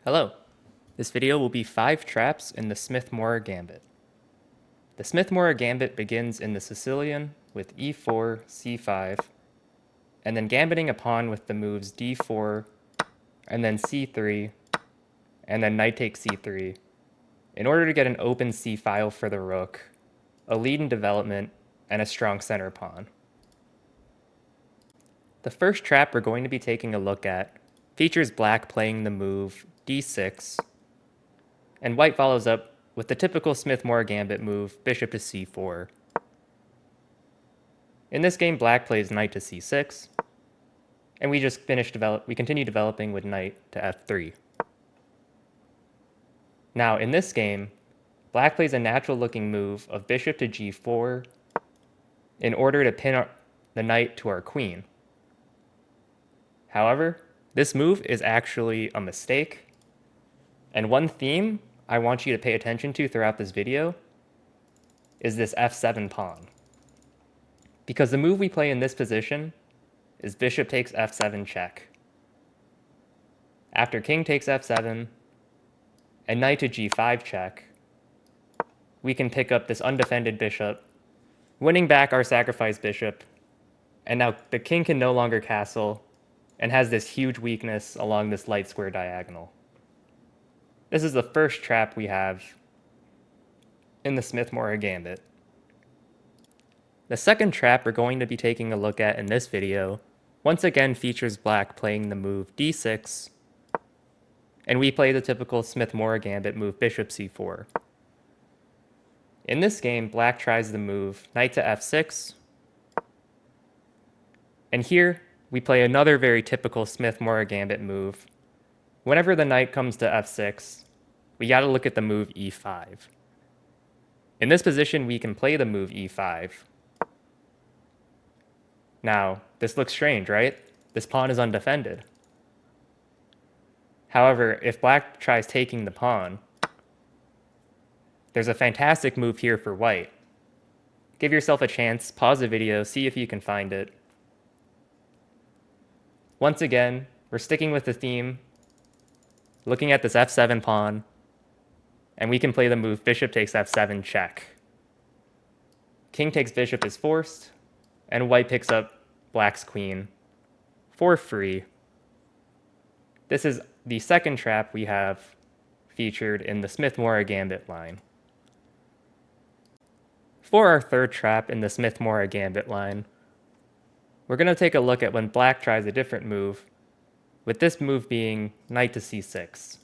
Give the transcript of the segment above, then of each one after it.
Hello. This video will be 5 traps in the Smith-Morra Gambit. The Smith-Morra Gambit begins in the Sicilian with e4, c5, and then gambiting a pawn with the moves d4, and then c3, and then knight takes c3, in order to get an open c-file for the rook, a lead in development, and a strong center pawn. The first trap we're going to be taking a look at features black playing the move d6, and white follows up with the typical Smith-Morra Gambit move, bishop to c4. In this game, black plays knight to c6, and we continue developing with knight to f3. Now, in this game, black plays a natural-looking move of bishop to g4 in order to pin the knight to our queen. However, this move is actually a mistake, and one theme I want you to pay attention to throughout this video is this f7 pawn. Because the move we play in this position is bishop takes f7 check. After king takes f7 and knight to g5 check, we can pick up this undefended bishop, winning back our sacrificed bishop, and now the king can no longer castle and has this huge weakness along this light square diagonal. This is the first trap we have in the Smith-Morra Gambit. The second trap we're going to be taking a look at in this video once again features black playing the move d6, and we play the typical Smith-Morra Gambit move bishop c4. In this game, black tries the move knight to f6, and here we play another very typical Smith-Morra Gambit move. Whenever the knight comes to f6, we gotta look at the move e5. In this position, we can play the move e5. Now, this looks strange, right? This pawn is undefended. However, if black tries taking the pawn, there's a fantastic move here for white. Give yourself a chance, pause the video, see if you can find it. Once again, we're sticking with the theme, looking at this f7 pawn, and we can play the move bishop takes f7 check. King takes bishop is forced, and white picks up black's queen for free. This is the second trap we have featured in the Smith-Morra Gambit line. For our third trap in the Smith-Morra Gambit line, we're going to take a look at when black tries a different move, with this move being knight to c6.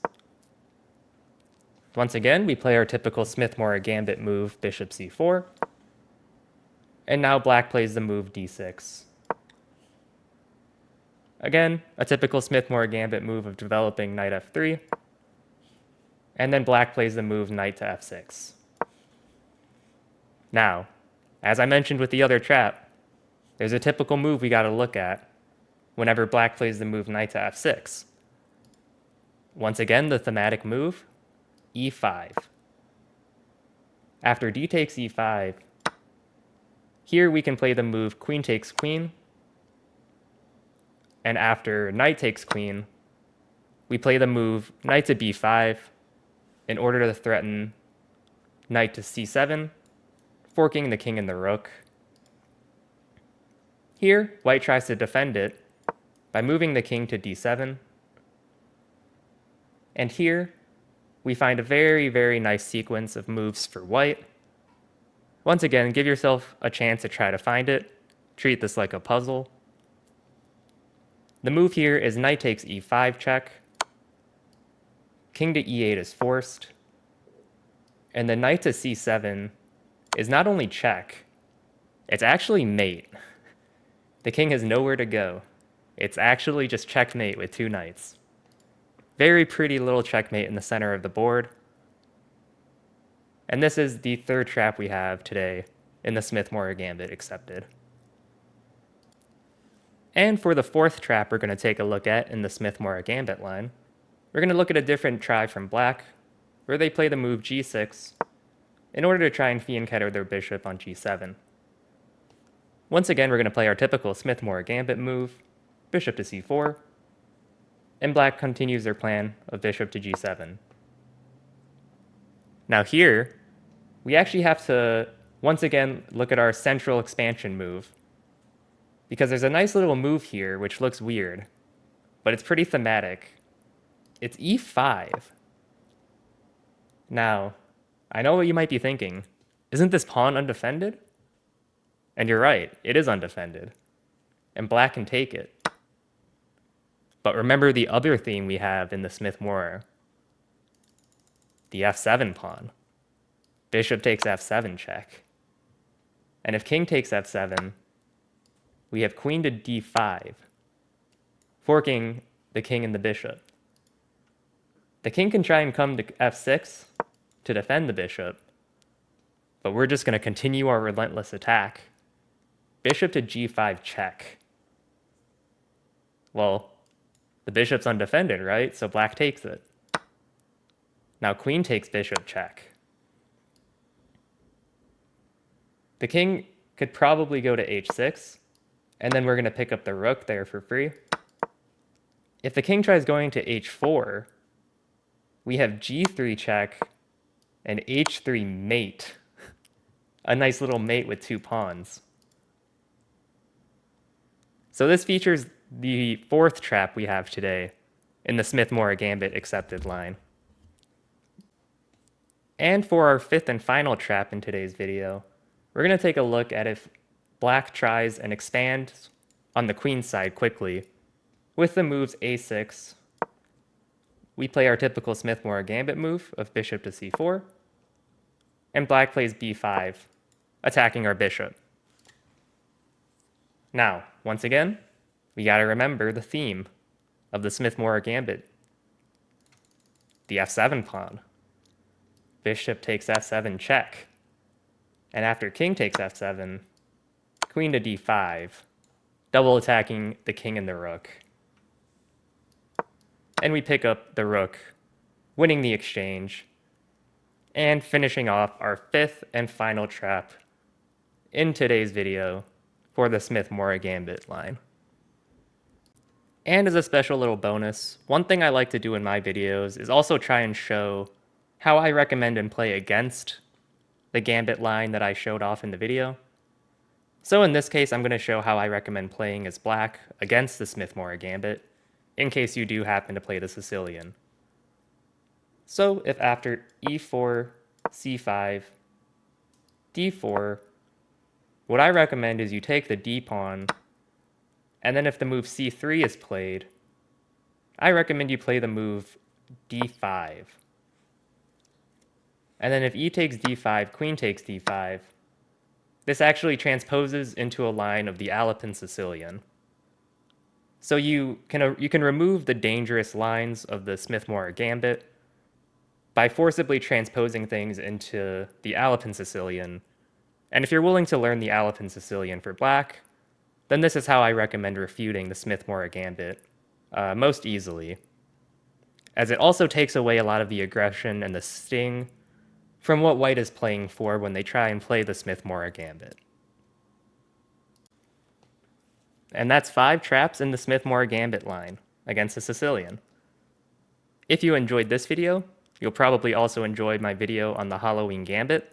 Once again, we play our typical Smith-Morra Gambit move, bishop c4, and now black plays the move d6. Again, a typical Smith-Morra Gambit move of developing knight f3, and then black plays the move knight to f6. Now, as I mentioned with the other trap, there's a typical move we gotta look at whenever black plays the move knight to f6. Once again, the thematic move, e5. After d takes e5, here we can play the move queen takes queen, and after knight takes queen, we play the move knight to b5 in order to threaten knight to c7, forking the king and the rook. Here, white tries to defend it by moving the king to d7. And here, we find a very, very nice sequence of moves for white. Once again, give yourself a chance to try to find it. Treat this like a puzzle. The move here is knight takes e5 check. King to e8 is forced. And the knight to c7 is not only check, it's actually mate. The king has nowhere to go. It's actually just checkmate with two knights. Very pretty little checkmate in the center of the board. And this is the third trap we have today in the Smith-Morra Gambit accepted. And for the fourth trap we're going to take a look at in the Smith-Morra Gambit line, we're going to look at a different try from black, where they play the move g6 in order to try and fianchetto their bishop on g7. Once again, we're going to play our typical Smith-Morra Gambit move, bishop to c4. and black continues their plan of bishop to g7. Now here, we actually have to once again look at our central expansion move, because there's a nice little move here which looks weird, but it's pretty thematic. It's e5. Now, I know what you might be thinking. Isn't this pawn undefended? And you're right, it is undefended. And black can take it. But remember the other theme we have in the Smith-Morra. The f7 pawn. Bishop takes f7 check. And if king takes f7, we have queen to d5, forking the king and the bishop. The king can try and come to f6 to defend the bishop, but we're just going to continue our relentless attack. Bishop to g5 check. Well, the bishop's undefended, right? So black takes it. Now queen takes bishop check. The king could probably go to h6, and then we're going to pick up the rook there for free. If the king tries going to h4, we have g3 check and h3 mate. A nice little mate with two pawns. So this features the fourth trap we have today in the Smith-Morra Gambit accepted line. And for our fifth and final trap in today's video, we're going to take a look at if black tries and expands on the queen side quickly with the moves a6. We play our typical Smith-Morra Gambit move of bishop to c4, and black plays b5, attacking our bishop. Now, once again, we gotta remember the theme of the Smith-Morra Gambit. The f7 pawn. Bishop takes f7 check. And after king takes f7, queen to d5, double attacking the king and the rook. And we pick up the rook, winning the exchange, and finishing off our fifth and final trap in today's video for the Smith-Morra Gambit line. And as a special little bonus, one thing I like to do in my videos is also try and show how I recommend and play against the Gambit line that I showed off in the video. So in this case, I'm going to show how I recommend playing as black against the Smith-Morra Gambit, in case you do happen to play the Sicilian. So if after e4, c5, d4, what I recommend is you take the d pawn, and then if the move c3 is played, I recommend you play the move d5. And then if e takes d5, queen takes d5, this actually transposes into a line of the Alpine Sicilian. So you can remove the dangerous lines of the Smith-Morra Gambit by forcibly transposing things into the Alpine Sicilian. And if you're willing to learn the Alpine Sicilian for black, then this is how I recommend refuting the Smith-Morra Gambit most easily, as it also takes away a lot of the aggression and the sting from what white is playing for when they try and play the Smith-Morra Gambit. And that's 5 traps in the Smith-Morra Gambit line against the Sicilian. If you enjoyed this video, you'll probably also enjoy my video on the Halloween Gambit.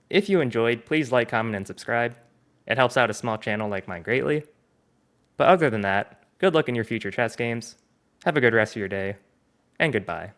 If you enjoyed, please like, comment, and subscribe. It helps out a small channel like mine greatly. But other than that, good luck in your future chess games, have a good rest of your day, and goodbye.